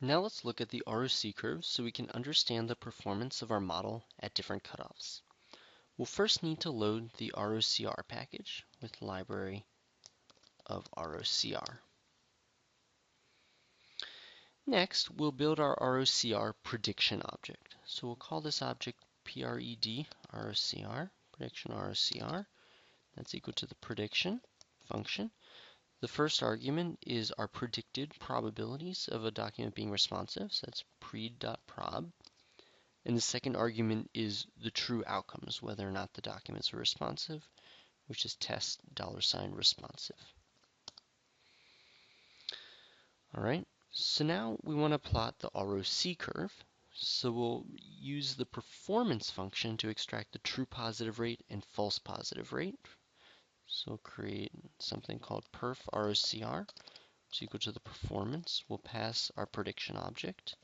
Now let's look at the ROC curves so we can understand the performance of our model at different cutoffs. We'll first need to load the ROCR package with library of ROCR. Next, we'll build our ROCR prediction object. So we'll call this object PRED ROCR, prediction ROCR. That's equal to the prediction function. The first argument is our predicted probabilities of a document being responsive, so that's pred.prob. And the second argument is the true outcomes, whether or not the documents are responsive, which is test $responsive. All right, so now we want to plot the ROC curve. So we'll use the performance function to extract the true positive rate and false positive rate. So we'll create something called perf ROCR, which is equal to the performance. We'll pass our prediction object,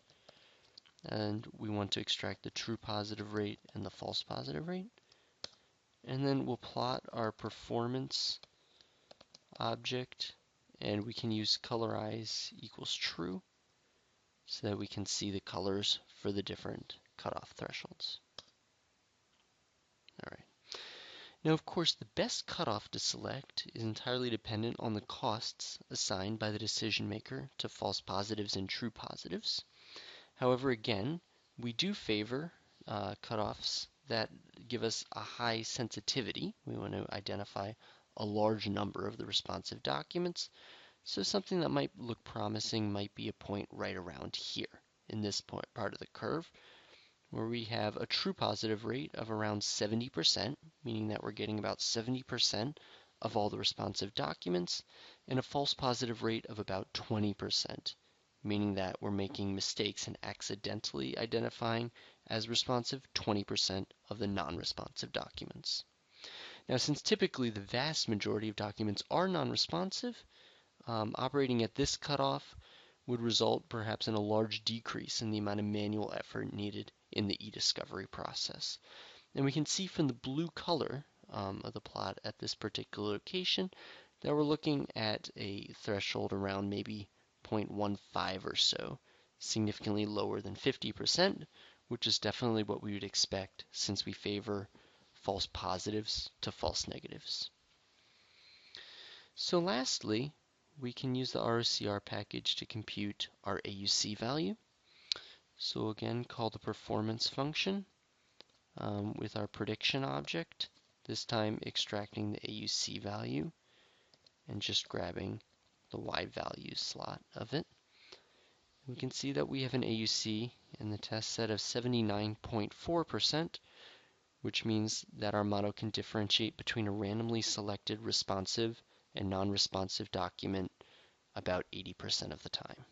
and we want to extract the true positive rate and the false positive rate. And then we'll plot our performance object, and we can use colorize equals true so that we can see the colors for the different cutoff thresholds. All right. Now, of course, the best cutoff to select is entirely dependent on the costs assigned by the decision maker to false positives and true positives. However, again, we do favor cutoffs that give us a high sensitivity. We want to identify a large number of the responsive documents. So something that might look promising might be a point right around here in this part of the curve, where we have a true positive rate of around 70%, meaning that we're getting about 70% of all the responsive documents, and a false positive rate of about 20%, meaning that we're making mistakes and accidentally identifying as responsive 20% of the non-responsive documents. Now, since typically the vast majority of documents are non-responsive, operating at this cutoff would result perhaps in a large decrease in the amount of manual effort needed in the e-discovery process. And we can see from the blue color of the plot at this particular location that we're looking at a threshold around maybe 0.15 or so, significantly lower than 50%, which is definitely what we would expect since we favor false positives to false negatives. So lastly, we can use the ROCR package to compute our AUC value. So again, call the performance function with our prediction object, this time extracting the AUC value and just grabbing the Y value slot of it. We can see that we have an AUC in the test set of 79.4%, which means that our model can differentiate between a randomly selected responsive and non-responsive document about 80% of the time.